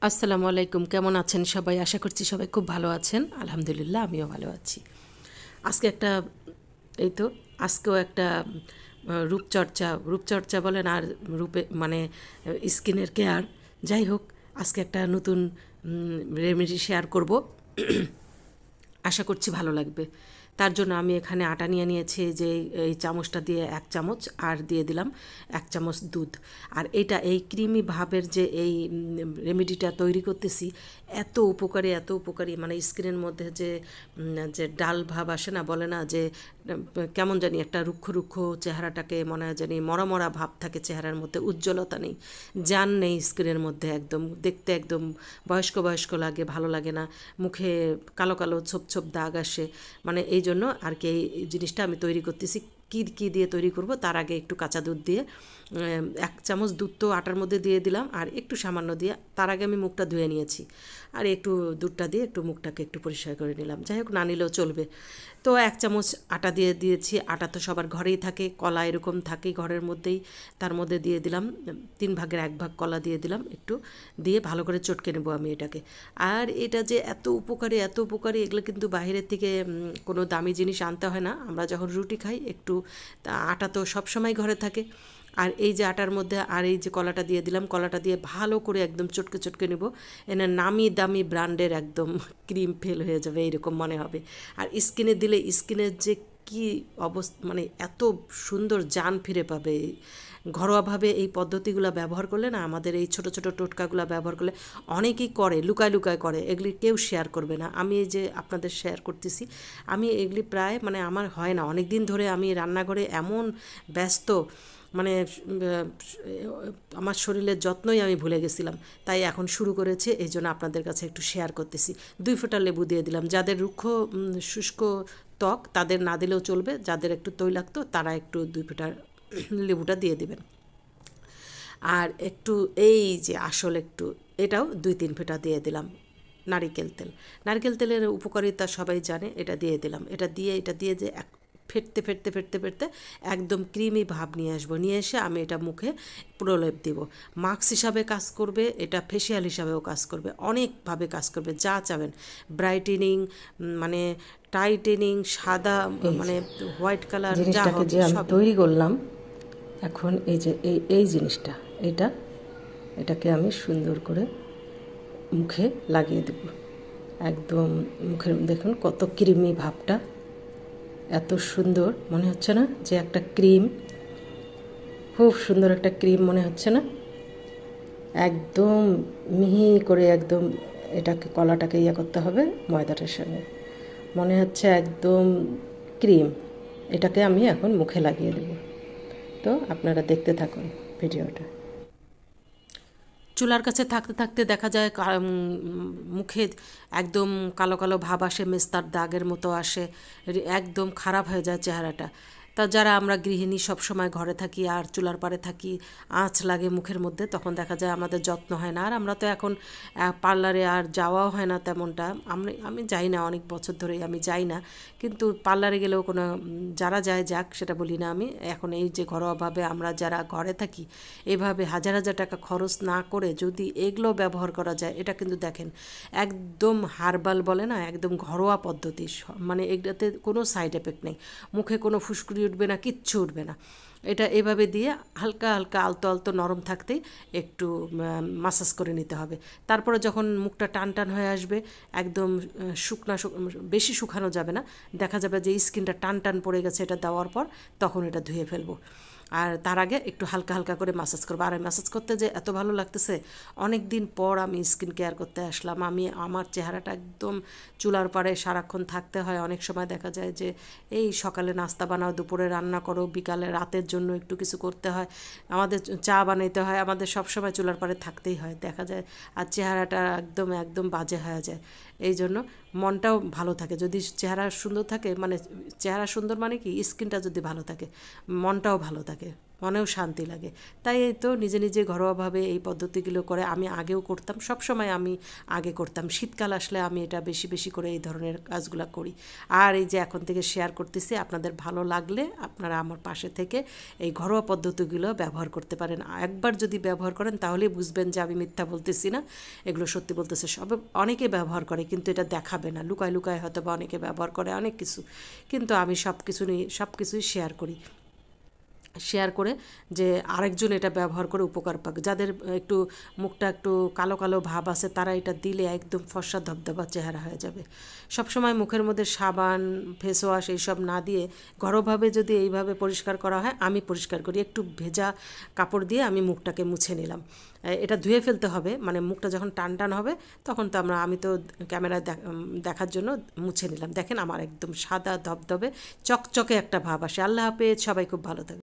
আসসালামু আলাইকুম, কেমন আছেন সবাই? আশা করছি সবাই খুব ভালো আছেন। আলহামদুলিল্লাহ, আমিও ভালো আছি। আজকে একটা এই তো আজকেও একটা রূপচর্চা রূপচর্চা বলেন আর রূপে মানে স্কিনের কেয়ার, যাই হোক, আজকে একটা নতুন রেমেডি শেয়ার করব। আশা করছি ভালো লাগবে। তার জন্য আমি এখানে আটা নিয়ে নিয়েছি, যে এই চামচটা দিয়ে 1 চামচ, আর দিয়ে দিলাম 1 চামচ দুধ। আর এই ক্রিমি ভাবের যে এই রেমেডিটা তৈরি করতেছি, এত উপকারী, মানে স্কিনের মধ্যে যে ডাল ভাব আসে না, বলে না যে কেমন জানি একটা রুক্ষ রুক্ষ চেহারাটাকে মনে হয় জানি মরা মরা ভাব থাকে চেহারার মধ্যে, উজ্জ্বলতা নেই, জান নেই স্কিনের মধ্যে, একদম দেখতে একদম বয়স্ক বয়স্ক লাগে, ভালো লাগে না, মুখে কালো কালো ছোপ ছোপ দাগ আসে। মানে এই জন্য আর কি এই জিনিসটা আমি তৈরি করতেছি। কী দিয়ে তৈরি করব, তার আগে একটু কাঁচা দুধ দিয়ে 1 চামচ দুধ তো আটার মধ্যে দিয়ে দিলাম, আর একটু সামান্য দিয়ে তার আগে আমি মুখটা ধুয়ে নিয়েছি, আর একটু দুধটা দিয়ে একটু মুখটাকে একটু পরিষ্কার করে নিলাম। যাই হোক, না নিলেও চলবে। তো 1 চামচ আটা দিয়ে দিয়েছি। আটা তো সবার ঘরেই থাকে, কলা এরকম থাকেই ঘরের মধ্যেই। তার মধ্যে দিয়ে দিলাম 3/1 ভাগ কলা দিয়ে দিলাম, একটু দিয়ে ভালো করে চটকে নেবো আমি এটাকে। আর এটা যে এত উপকারী, এগুলো কিন্তু বাইরের থেকে কোনো দামি জিনিস আনতে হয় না। আমরা যখন রুটি খাই একটু আটা তো সবসময় ঘরে থাকে, আর এই যে আটার মধ্যে আর এই যে কলাটা দিয়ে দিলাম, কলাটা দিয়ে ভালো করে একদম চটকে চটকে নেব। এনে নামি দামি ব্র্যান্ডের একদম ক্রিম ফেল হয়ে যাবে এইরকম মনে হবে। আর স্কিনে দিলে স্কিনের যে কি অবস্থা, মানে এত সুন্দর জান ফিরে পাবে। ঘরোয়াভাবে এই পদ্ধতিগুলো ব্যবহার করলে না, আমাদের এই ছোট ছোট টোটকাগুলো ব্যবহার করলে, অনেকেই করে লুকায় লুকায় করে, এগুলি কেউ শেয়ার করবে না। আমি এই যে আপনাদের শেয়ার করতেছি, আমি এগুলি প্রায় মানে আমার হয় না, অনেক দিন ধরে আমি রান্নাঘরে এমন ব্যস্ত, মানে আমার শরীরের যত্নই আমি ভুলে গেছিলাম। তাই এখন শুরু করেছে, এই জন্য আপনাদের কাছে একটু শেয়ার করতেছি। 2 ফোঁটা লেবু দিয়ে দিলাম। যাদের রুক্ষ শুষ্ক ত্বক তাদের না দিলেও চলবে, যাদের একটু তৈলাক্ত তারা একটু 2 ফোঁটা লেবুটা দিয়ে দিবেন। আর একটু এই যে আসল একটু এটাও 2-3 ফোঁটা দিয়ে দিলাম নারিকেল তেল। নারকেল তেলের উপকারিতা সবাই জানে, এটা দিয়ে যে ফেটতে ফেটতে ফেটতে ফেটতে একদম ক্রিমি ভাব নিয়ে আসবো, নিয়ে এসে আমি এটা মুখে প্রলেপ দিব। মাস্ক হিসাবে কাজ করবে, এটা ফেসিয়াল হিসাবেও কাজ করবে, অনেকভাবে কাজ করবে, যা চাবেন। ব্রাইটেনিং, মানে টাইটেনিং, সাদা, মানে হোয়াইট কালার, যা জিনিসটাকে হবে যে আমি সব। তৈরি করলাম, এখন এই যে এই জিনিসটা, এটাকে আমি সুন্দর করে মুখে লাগিয়ে দেব। একদম মুখের দেখুন কত ক্রিমি ভাবটা, এত সুন্দর মনে হচ্ছে না যে একটা ক্রিম, খুব সুন্দর একটা ক্রিম মনে হচ্ছে না? একদম মিহি করে একদম এটাকে কলাটাকে করতে হবে ময়দাটার সঙ্গে, মনে হচ্ছে একদম ক্রিম। এটাকে আমি এখন মুখে লাগিয়ে দেব। তো আপনারা দেখতে থাকুন ভিডিওটা। চুলার কাছে থাকতে থাকতে দেখা যায় মুখে একদম কালো কালো ভাব আসে, মেস্তার দাগের মতো আসে, একদম খারাপ হয়ে যায় চেহারাটা। তা যারা আমরা গৃহিণী সব সময় ঘরে থাকি আর চুলার পাড়ে থাকি, আঁচ লাগে মুখের মধ্যে, তখন দেখা যায় আমাদের যত্ন হয় না। আর আমরা তো এখন পার্লারে আর যাওয়াও হয় না তেমনটা। আমি যাই না, অনেক বছর ধরেই আমি যাই না। কিন্তু পার্লারে গেলেও কোনো, যারা যায় যাক, সেটা বলি না আমি। এখন এই যে ঘরোয়াভাবে আমরা যারা ঘরে থাকি, এভাবে হাজার হাজার টাকা খরচ না করে যদি এগুলো ব্যবহার করা যায়, এটা কিন্তু দেখেন একদম হার্বাল বলে না, একদম ঘরোয়া পদ্ধতি। মানে এটাতে কোনো সাইড এফেক্ট নেই, মুখে কোনো ফুসকুড়ি উঠবে না, কিচ্ছু উঠবে না। এটা এভাবে দিয়ে হালকা হালকা আলতো আলতো নরম থাকতেই একটু মাসাজ করে নিতে হবে। তারপরে যখন মুখটা টান টান হয়ে আসবে, একদম বেশি শুকানো যাবে না, দেখা যাবে যে স্কিনটা টান টান পড়ে গেছে এটা দেওয়ার পর, তখন এটা ধুয়ে ফেলবো। আর তার আগে একটু হালকা হালকা করে ম্যাসাজ করবো। আর ম্যাসাজ করতে যে এত ভালো লাগতেছে, অনেক দিন পর আমি স্কিন কেয়ার করতে আসলাম। আমার চেহারাটা একদম চুলার পাড়ে সারাক্ষণ থাকতে হয়। অনেক সময় দেখা যায় যে এই সকালে নাস্তা বানাও, দুপুরে রান্না করো, বিকালে রাতের জন্য একটু কিছু করতে হয়, আমাদের চা বানাইতে হয়, আমাদের সব সময় চুলার পাড়ে থাকতেই হয়, দেখা যায় আর চেহারাটা একদম একদম বাজে হয়ে যায়। এই জন্য মনটাও ভালো থাকে যদি চেহারা সুন্দর থাকে, মানে চেহারা সুন্দর মানে কি, স্কিনটা যদি ভালো থাকে মনটাও ভালো থাকে। মনেও শান্তি লাগে। তাই এই তো নিজে নিজে ঘরোয়াভাবে এই পদ্ধতিগুলো করে আমি আগেও করতাম, সব সময় আমি আগে করতাম। শীতকাল আসলে আমি এটা বেশি বেশি করে এই ধরনের কাজগুলো করি। আর এই যে এখন থেকে শেয়ার করতেছি, আপনাদের ভালো লাগলে আপনারা আমার পাশে থেকে এই ঘরোয়া পদ্ধতিগুলো ব্যবহার করতে পারেন। একবার যদি ব্যবহার করেন তাহলেই বুঝবেন যে আমি মিথ্যা বলতেছি না, এগুলো সত্যি বলতেছে। অনেকে ব্যবহার করে কিন্তু এটা দেখাবে না, লুকায় লুকায় হয়তো বা অনেকে ব্যবহার করে অনেক কিছু, কিন্তু আমি সব কিছুই শেয়ার করি। শেয়ার করে যে আরেকজন এটা ব্যবহার করে উপকার পাক। যাদের একটু মুখটা একটু কালো কালো ভাব আছে তারা এটা দিলে একদম ফর্সা ধবধবা চেহারা হয়ে যাবে। সবসময় মুখের মধ্যে সাবান, ফেস ওয়াশ এইসব না দিয়ে ঘরোয়াভাবে যদি এইভাবে পরিষ্কার করা হয়, আমি পরিষ্কার করি একটু ভেজা কাপড় দিয়ে আমি মুখটাকে মুছে নিলাম। এটা ধুয়ে ফেলতে হবে, মানে মুখটা যখন টান টান হবে তখন তো আমি তো ক্যামেরায় দেখার জন্য মুছে নিলাম। দেখেন আমার একদম সাদা ধবধবে চকচকে একটা ভাব আসে। আল্লাহ হাফেজ, সবাই খুব ভালো থাকবে।